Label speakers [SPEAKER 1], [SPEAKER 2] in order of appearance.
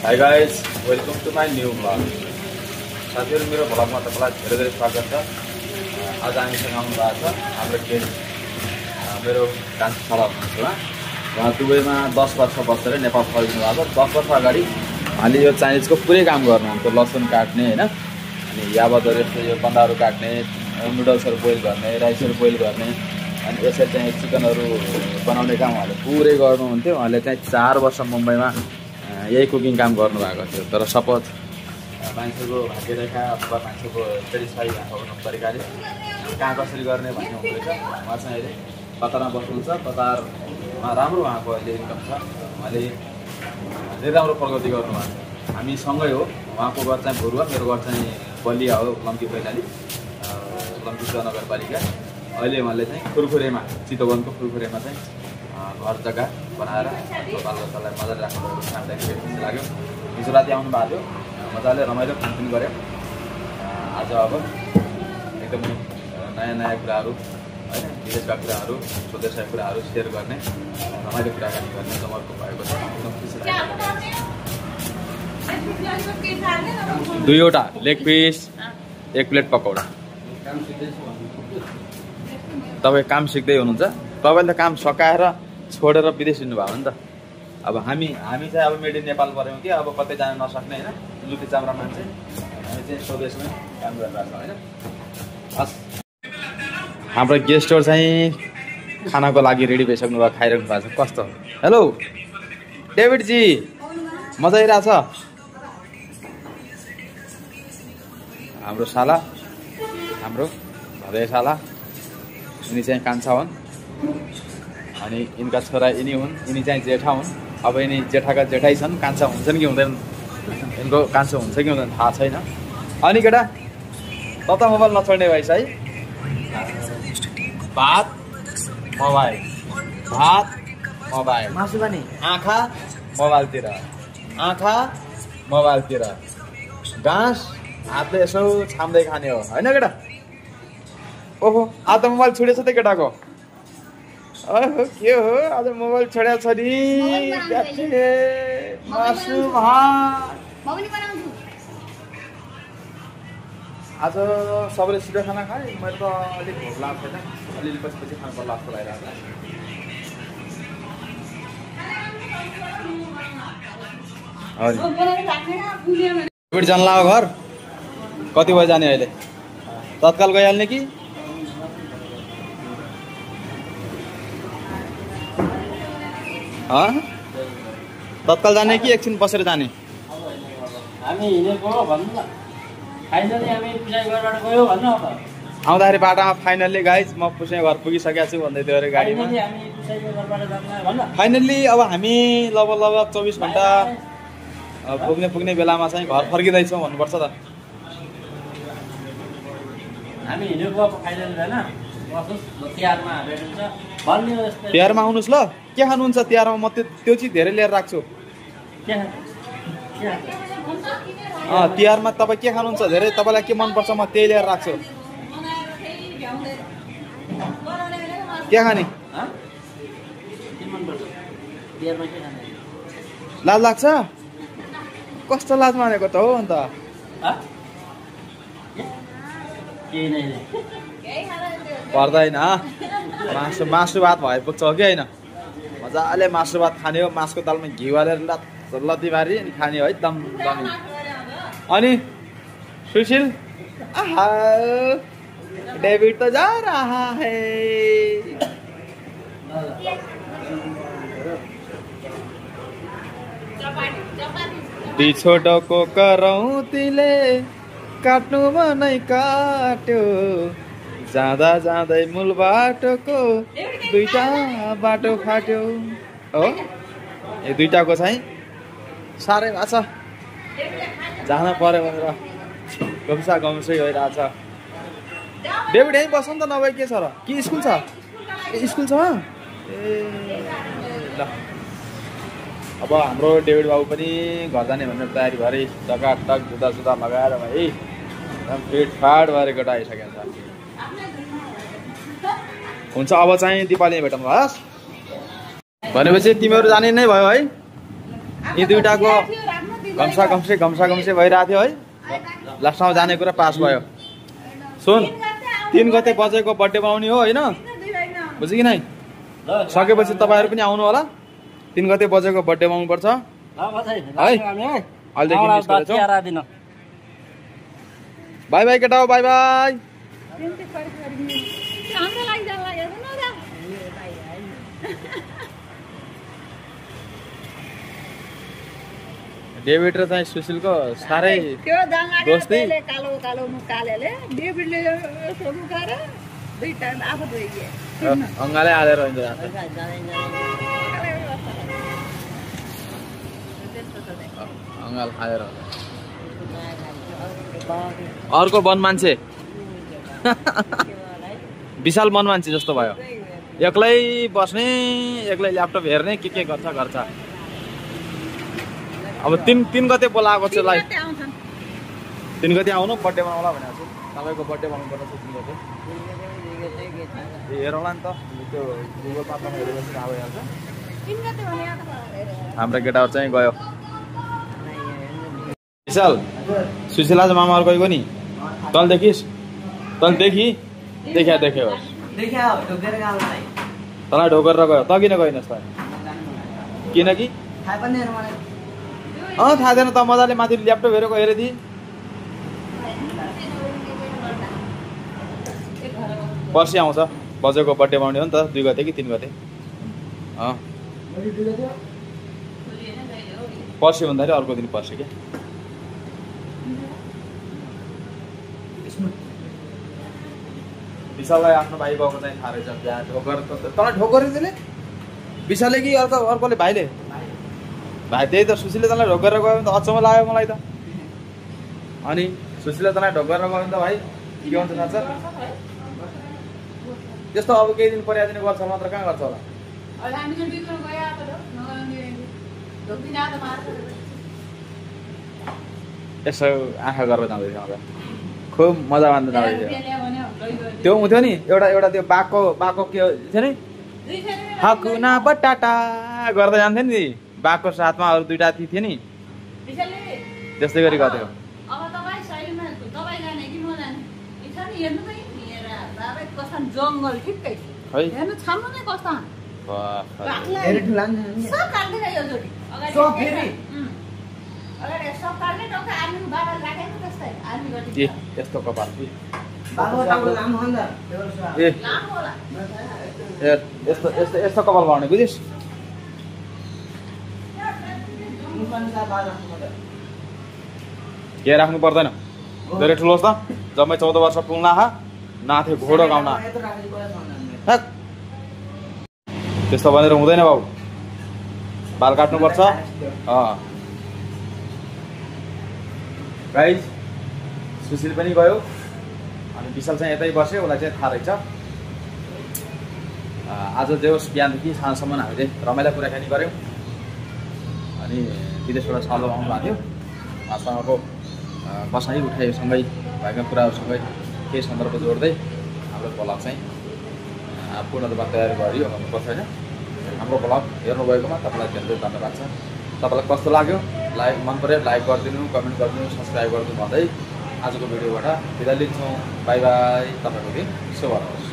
[SPEAKER 1] Hi guys, welcome to my new blog. साथीहरु, मेरो ब्लगमा तपाईलाई धेरै धेरै स्वागत छ। आज हामीसँग आउनु भएको छ हाम्रो गेस्ट मेरो कान्छा छोरा हुनुहुन्छ। उहाँ दुबईमा 10 वर्ष बसेर नेपाल फर्किनु भएको। 10 वर्ष अगाडि उहाँले यो चाइनिजको पुरै काम गर्नुहुन्थ्यो, लसुन काट्ने हैन, अनि याबादहरू यस्तो यो बन्दाहरू काट्ने, नुडल्सहरू बोइल गर्ने, राइसहरू बोइल गर्ने, अनि यसरी चाहिँ चिकनहरू बनाउने काम उहाँले पुरै गर्नुहुन्थ्यो। उहाँले चाहिँ 4 वर्ष मुम्बईमा यही कुकिङ काम गर्नुभएको थियो। तर सपोज मान्छेको भाग्यरेखा अथवा मान्छेको सेटिस्फाई भएको तरिकाले कहाँ कसरी गर्ने भन्ने हुँदैछ। उहाँ चाहिँ अहिले कतारमा बस्नुहुन्छ। कतारमा राम्रो उहाँको अहिले इन्कम छ। उहाँले धेरै राम्रो प्रगति गर्नुभएको छ। हामी सँगै हो। उहाँको घर चाहिँ भुरुवा, मेरो घर चाहिँ बलिया हो, लम्की पैलाली, लम्की नगरपालिका। अहिले उहाँले चाहिँ खुरखुरेमा, चितवनको खुरखुरेमा चाहिँ घर जग्गा बनाएर बालबच्चालाई मजाले राख्नु खाँदाखेरि खुसी लाग्यो। हिजो राति आउनु भएको थियो, मजाले रमाइलो खानपिन गऱ्यौँ। आज अब एकदमै नयाँ नयाँ कुराहरू होइन, विदेशका कुराहरू, स्वदेशका कुराहरू सेयर गर्ने, रमाइलो कुराकानी गर्ने जमर्को भएको छ। एकदम खुसी लाग्यो। 2वटा लेग पिस, 1 प्लेट पकौडा। तपाईँ काम सिक्दै हुनुहुन्छ। तपाईँले त काम सकाएर छोडेर विदेश हिँड्नुभयो नि त। अब हामी चाहिँ अब मेड इन नेपाल पऱ्यौँ कि अब कतै जान नसक्ने होइन, लुते चाम्रा मान्छे। हामी चाहिँ स्वदेशमै काम गरिरहेको छौँ होइन। हस्, हाम्रो गेस्टहरू चाहिँ खानाको लागि रेडी भइसक्नु भयो, खाइरहनु भएको छ। कस्तो? हेलो डेभिडजी, मजा आइरहेछ? हाम्रो साला, हाम्रो भदै साला, यिनी चाहिँ कान्छा हुन् अनि यिनका छोरा यिनी हुन्। यिनी चाहिँ जेठा हुन्। अब यिनी जेठाका जेठाइ छन्। कान्छा हुन्छन् कि हुँदैन, यिनको कान्छो हुन्छ कि हुँदैन थाहा छैन। अनि केटा त मोबाइल नछोड्ने भएछ है। भात मोबाइल, भात मोबाइल,
[SPEAKER 2] मासु पनि
[SPEAKER 1] आँखा मोबाइलतिर, आँखा मोबाइलतिर, घाँस हातले यसो छाम्दै खाने हो होइन केटा? ओहो, आज त मोबाइल छोडेछ त केटाको। ओहो, के हो आज मोबाइल छोडेको छ नि? मासु भात। आज सबैले छिटो खाना खाएँ। मैले त अलिक भोक लागेको छैन, अलिअलि पछि खानु पर्ला जस्तो लागिरहेको छ। जान लाग्यो घर? कति बजी जाने अहिले? तत्काल गइहाल्ने कि? तत्काल जाने कि एकछिन बसेर जाने?
[SPEAKER 2] हामी हिँडेको भन्नु न। फाइनली हामी पुसाइ घरबाट गयो भन्नु अब।
[SPEAKER 1] आउँदाखेरि बाटामा फाइनल्ली गाइज म पुसाइ घर पुगिसकेको छु भन्दै थियो अरे गाडीमा। फाइनल्ली अब हामी लगभग 24 घन्टा पुग्ने बेलामा चाहिँ घर फर्किँदैछौँ भन्नुपर्छ त।
[SPEAKER 2] हामी हिँडेको अब फाइनल भएन। तिहारमा भेटिन्छ भन्ने हो।
[SPEAKER 1] तिहारमा आउनुहोस् ल। के खानुहुन्छ तिहारमा? म त्यो चिज धेरै लिएर राख्छु। तिहारमा तपाईँ के खानुहुन्छ धेरै? तपाईँलाई के मनपर्छ म त्यही लिएर राख्छु। के खाने? लाज लाग्छ? कस्तो लाज मानेको त हो अन्त? पर्दैन। मासु भात भए पुग्छ हो कि होइन? मजाले मासु भात खाने हो। मासुको दालमा घिउ हालेर लत्ती मारी खाने हो है, दम दमी। अनि सुशील, आहा डेभिड त जा रहा है। बिछोडको करौतीले काट्नु नै काट्यो, जाँदा जाँदै मूल बाटोको 2टा बाटो फाट्यो। हो, यो 2टाको चाहिँ साह्रै भएको छ। जान पर्यो भनेर गम्सा गम्सै भइरहेछ। डेभिड यहीँ बस्नु नि त, नभए के छ र? कि स्कुल छ? स्कुल छ? ए ल, अब हाम्रो डेभिड बाबु पनि घर जाने भनेर तयारी भरे टकाटक जुत्ता लगाएर भाइ एकदम फिटफाट भएर केटा आइसकेको छ। हुन्छ, अब चाहिँ दिपावलीमा भेटौँ हस्। भनेपछि तिमीहरू जाने नै भयो है? यी 2टाको घम्सा भइरहेको थियो है लास्टमा जाने कुरा पास भयो सुन 3 गते बजेको बर्थडे बनाउने हो होइन बुझ्यो कि नै सकेपछि तपाईँहरू पनि आउनु होला 3 गते बजेको बर्थडे बनाउनु पर्छ है अहिलेदेखि बाई बाई केटा हो बाई बाई डेभिड र चाहिँ सुशीलको साह्रै दोस्ती
[SPEAKER 3] कालो कालो मुकालेले डेभिडले मुकाएर दुई टाइम आफू धोइए
[SPEAKER 1] अङ्गाले हालेर अङ्गाल हालेर अर्को वन मान्छे विशाल मन मान्छे जस्तो भयो एक्लै बस्ने एक्लै ल्यापटप हेर्ने के गर्छ अब 3 गते बोलाएको छु लाई 3 गते आउनु बर्थडे बनाउला भनेको छु तपाईको बर्थडे बनाउनु पर्छ 3 गते हेरौँला नि त त्यो गुगलमा पनि हेरेपछि थाहा भइहाल्छ
[SPEAKER 3] 3 गते भने
[SPEAKER 1] हाम्रो केटाहरु चाहिँ गयो विशाल सुशीला मामाहरु गएको नि तल देखिस तल देख्यो
[SPEAKER 2] ढोकेर गाउँलाई
[SPEAKER 1] तँलाई ढोकेर गयो त किन गइनस् त किनकि
[SPEAKER 2] थाहा पनि मलाई
[SPEAKER 1] थाहा छैन त मजाले माथि ल्यापटप हेरेको हेरेदि पर्सि आउँछ बजेको बर्थडे बनाउने हो नि त 2 गते कि 3 गते पर्सि भन्दाखेरि अर्को दिन पर्सि के विशाललाई आफ्नो भाइ गएको चाहिँ थाहा रहेछ त्यहाँ ढोकर तँलाई ढोकरी दिने विशालले कि अर्कोले भाइले भाइ त्यही त सुशीलले तँलाई ढोकेर गयो भने त अचम्म लाग्यो मलाई त अनि सुशीलले तँलाई ढोकेर गयो भने त भाइ के हुन्छ थाहा छ त्यस्तो अब केही दिन पर्यादिन गर्छ मात्र कहाँ गर्छ होला यसो आँखा गरेर जाँदैछ मलाई खुब मजा मान्दै जाँदैछ त्यो हुन्थ्यो नि एउटा त्यो बाको के थियो नि हकुना बटाटा गर्दै जान्थ्यो नि बाघको साथमा अरू 2टा थिए नि त्यस्तै गरी गर्थ्यो
[SPEAKER 3] अब तपाईँ शैलीमा तपाईँ जाने कि म जाने इच्छा नि हेर्नु पनि हेरा बाबा कस्तो जङ्गल ठिक्कै
[SPEAKER 1] है
[SPEAKER 3] हेर्नु छाम्नु नै कस्तो
[SPEAKER 2] हेरे ठुलान
[SPEAKER 3] सब काट्दै गयो जोडी अगाडि फेरि अगाडि सब काट्दै टक्क आर्मी बाबा राखेको त्यस्तै आर्मी गति
[SPEAKER 1] यस्तो कपाल
[SPEAKER 2] बाबा टाउको लामो हो नि त
[SPEAKER 1] ए
[SPEAKER 3] लामो होला
[SPEAKER 1] यस्तो कपाल बनाउने बुझिस् के राख्नु पर्दैन धेरै ठुलो होस् त जम्मै 14 वर्ष पुग्न नाथे घोडो गाउन त्यस्तो भनेर हुँदैन बाबु बाल काट्नुपर्छ गाइस सुशील पनि गयो अनि विशाल चाहिँ यतै बस्यो उसलाई चाहिँ थाहा रहेछ आज जे होस् बिहानदेखि साँझसम्म हामीले रमाइलो कुराकानी गऱ्यौँ अनि विदेशबाट सालो आउनु भएको थियो उहाँसँगको बसाइ उठाइसँगै भएका कुराहरूसँगै केही सन्दर्भ जोड्दै हाम्रो ब्लग चाहिँ पूर्णतमा तयार गरियो भन्नुपर्छ होइन हाम्रो ब्लग हेर्नुभएकोमा तपाईँलाई धेरै धेरै धन्यवाद छ तपाईँलाई कस्तो लाग्यो मन पऱ्यो लाइक गरिदिनु कमेन्ट गरिदिनु सब्सक्राइब गरिदिनु भन्दै आजको भिडियोबाट बिदा लिन्छौँ बाई बाई तपाईँको दिन शुभ होस्